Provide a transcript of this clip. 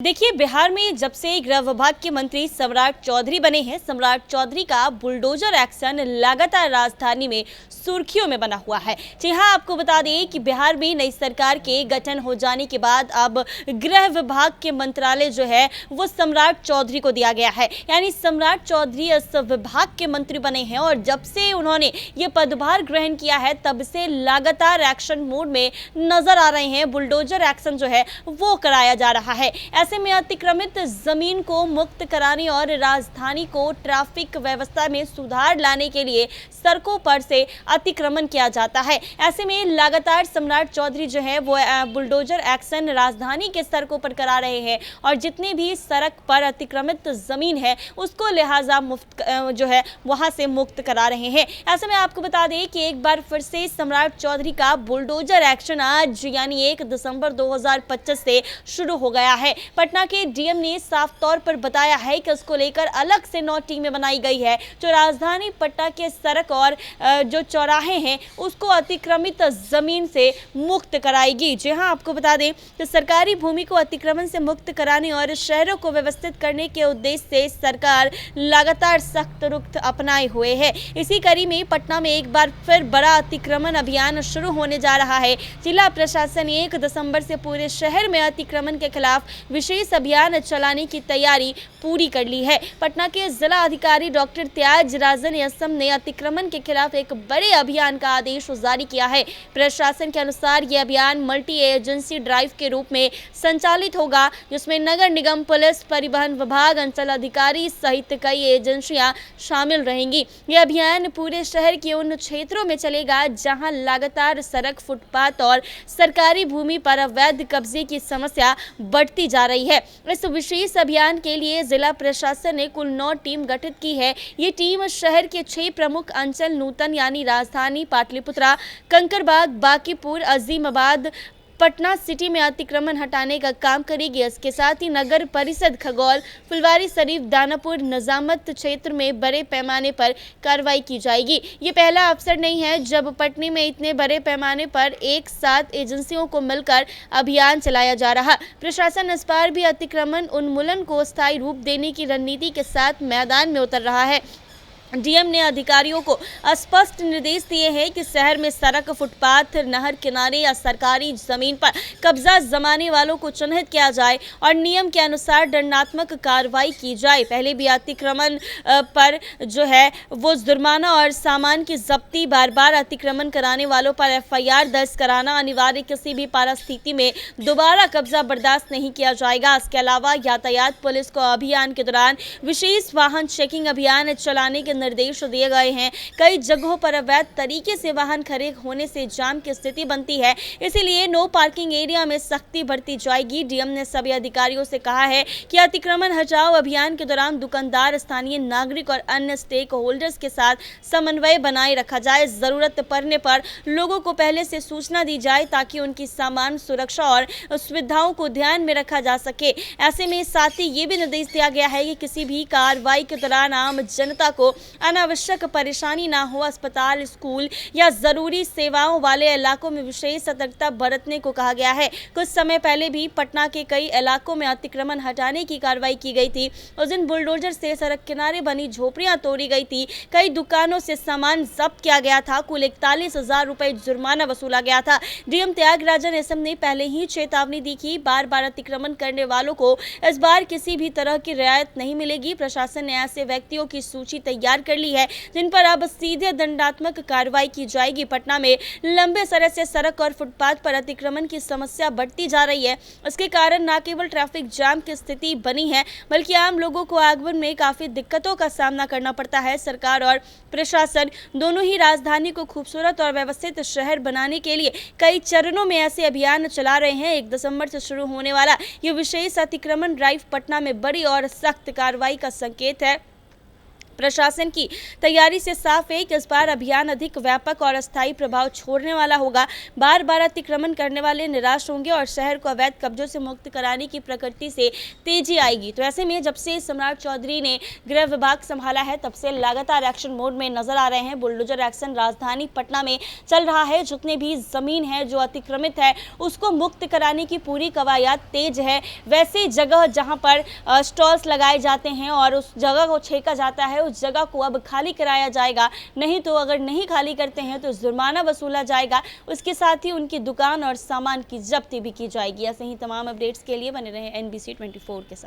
देखिए, बिहार में जब से गृह विभाग के मंत्री सम्राट चौधरी बने हैं, सम्राट चौधरी का बुलडोजर एक्शन लगातार राजधानी में सुर्खियों में बना हुआ है। जी हां, आपको बता दें कि बिहार में नई सरकार के गठन हो जाने के बाद अब गृह विभाग के मंत्रालय जो है वो सम्राट चौधरी को दिया गया है। यानी सम्राट चौधरी इस विभाग के मंत्री बने हैं और जब से उन्होंने ये पदभार ग्रहण किया है तब से लगातार एक्शन मोड में नजर आ रहे हैं। बुलडोजर एक्शन जो है वो कराया जा रहा है। ऐसे में अतिक्रमित जमीन को मुक्त कराने और राजधानी को ट्रैफिक व्यवस्था में सुधार लाने के लिए सड़कों पर से अतिक्रमण किया जाता है। ऐसे में लगातार सम्राट चौधरी जो है वो बुलडोजर एक्शन राजधानी के सड़कों पर करा रहे हैं और जितनी भी सड़क पर अतिक्रमित जमीन है उसको लिहाजा मुफ्त जो है वहां से मुक्त करा रहे हैं। ऐसे में आपको बता दें कि एक बार फिर से सम्राट चौधरी का बुलडोजर एक्शन आज यानी 1 दिसंबर 2025 से शुरू हो गया है। पटना के डीएम ने साफ तौर पर बताया है कि इसको लेकर अलग से 9 टीमें बनाई गई है जो राजधानी पटना के सड़क और जो चौराहे हैं उसको अतिक्रमित जमीन से मुक्त कराएगी। जी हां, आपको बता दें कि सरकारी भूमि को अतिक्रमण से मुक्त कराने और शहरों को व्यवस्थित करने के उद्देश्य से सरकार लगातार सख्त रुख अपनाए हुए है। इसी कड़ी में पटना में एक बार फिर बड़ा अतिक्रमण अभियान शुरू होने जा रहा है। जिला प्रशासन 1 दिसंबर से पूरे शहर में अतिक्रमण के खिलाफ विशेष अभियान चलाने की तैयारी पूरी कर ली है। पटना के जिला अधिकारी डॉक्टर त्यागराजन एसएम ने अतिक्रमण के खिलाफ एक बड़े अभियान का आदेश जारी किया है। प्रशासन के अनुसार यह अभियान मल्टी एजेंसी ड्राइव के रूप में संचालित होगा जिसमें नगर निगम, पुलिस, परिवहन विभाग, अंचल अधिकारी सहित कई एजेंसियां शामिल रहेंगी। यह अभियान पूरे शहर के उन क्षेत्रों में चलेगा जहां लगातार सड़क, फुटपाथ और सरकारी भूमि पर अवैध कब्जे की समस्या बढ़ती जा रही है। इस विशेष अभियान के लिए जिला प्रशासन ने कुल 9 टीम गठित की है। ये टीम शहर के 6 प्रमुख अंचल नूतन यानी राजधानी, पाटलिपुत्रा, कंकरबाग, बांकीपुर, अजीमाबाद, पटना सिटी में अतिक्रमण हटाने का काम करेगी। इसके साथ ही नगर परिषद, खगौल, फुलवारीशरीफ, दानापुर, निजामत क्षेत्र में बड़े पैमाने पर कार्रवाई की जाएगी। ये पहला अवसर नहीं है जब पटना में इतने बड़े पैमाने पर एक साथ एजेंसियों को मिलकर अभियान चलाया जा रहा। प्रशासन इस बार भी अतिक्रमण उन्मूलन को स्थायी रूप देने की रणनीति के साथ मैदान में उतर रहा है। डीएम ने अधिकारियों को स्पष्ट निर्देश दिए हैं कि शहर में सड़क, फुटपाथ, नहर किनारे या सरकारी जमीन पर कब्जा जमाने वालों को चिन्हित किया जाए और नियम के अनुसार दंडात्मक कार्रवाई की जाए। पहले भी अतिक्रमण पर जो है वो जुर्माना और सामान की जब्ती, बार बार अतिक्रमण कराने वालों पर एफआईआर दर्ज कराना अनिवार्य, किसी भी परिस्थिति में दोबारा कब्जा बर्दाश्त नहीं किया जाएगा। इसके अलावा यातायात पुलिस को अभियान के दौरान विशेष वाहन चेकिंग अभियान चलाने के निर्देश दिए गए हैं। कई जगहों पर अवैध तरीके से वाहन खड़े होने से जाम की स्थिति बनती है, इसीलिए नो पार्किंग एरिया में सख्ती बरती जाएगी। डीएम ने सभी अधिकारियों से कहा है कि अतिक्रमण हटाओ अभियान के दौरान दुकानदार, स्थानीय नागरिक और अन्य स्टेक होल्डर्स के साथ समन्वय बनाए रखा जाए। जरूरत पड़ने पर लोगों को पहले से सूचना दी जाए ताकि उनकी सामान सुरक्षा और सुविधाओं को ध्यान में रखा जा सके। ऐसे में साथ ही ये भी निर्देश दिया गया है कि किसी भी कार्रवाई के दौरान आम जनता को अनावश्यक परेशानी ना हो। अस्पताल, स्कूल या जरूरी सेवाओं वाले इलाकों में विशेष सतर्कता बरतने को कहा गया है। कुछ समय पहले भी पटना के कई इलाकों में अतिक्रमण हटाने की कार्रवाई की गई थी। उस दिन बुलडोजर से सड़क किनारे बनी झोपड़ियां तोड़ी गई थी। कई दुकानों से सामान जब्त किया गया था। कुल 41,000 रुपए जुर्माना वसूला गया था। डीएम त्यागराजन एसएम ने पहले ही चेतावनी दी कि बार बार अतिक्रमण करने वालों को इस बार किसी भी तरह की रियायत नहीं मिलेगी। प्रशासन ने ऐसे व्यक्तियों की सूची तैयार कर ली है जिन पर अब सीधे दंडात्मक कार्रवाई की जाएगी। पटना में लंबे समय से सड़क और फुटपाथ पर अतिक्रमण की समस्या बढ़ती जा रही है। इसके कारण न केवल ट्रैफिक जाम की स्थिति बनी है बल्कि आम लोगों को आगमन में काफी दिक्कतों का सामना करना पड़ता है। सरकार और प्रशासन दोनों ही राजधानी को खूबसूरत और व्यवस्थित शहर बनाने के लिए कई चरणों में ऐसे अभियान चला रहे हैं। 1 दिसंबर से शुरू होने वाला ये विशेष अतिक्रमण ड्राइव पटना में बड़ी और सख्त कार्रवाई का संकेत है। प्रशासन की तैयारी से साफ है कि इस बार अभियान अधिक व्यापक और अस्थायी प्रभाव छोड़ने वाला होगा। बार बार अतिक्रमण करने वाले निराश होंगे और शहर को अवैध कब्जों से मुक्त कराने की प्रकृति से तेजी आएगी। तो ऐसे में जब से सम्राट चौधरी ने गृह विभाग संभाला है तब से लगातार एक्शन मोड में नजर आ रहे हैं। बुलडोजर एक्शन राजधानी पटना में चल रहा है। जितने भी जमीन है जो अतिक्रमित है उसको मुक्त कराने की पूरी कवायद तेज है। वैसे जगह जहां पर स्टॉल्स लगाए जाते हैं और उस जगह को छेका जाता है, उस जगह को अब खाली कराया जाएगा। नहीं तो अगर नहीं खाली करते हैं तो जुर्माना वसूला जाएगा। उसके साथ ही उनकी दुकान और सामान की जब्ती भी की जाएगी। ऐसे ही तमाम अपडेट्स के लिए बने रहे NBC 24 के साथ।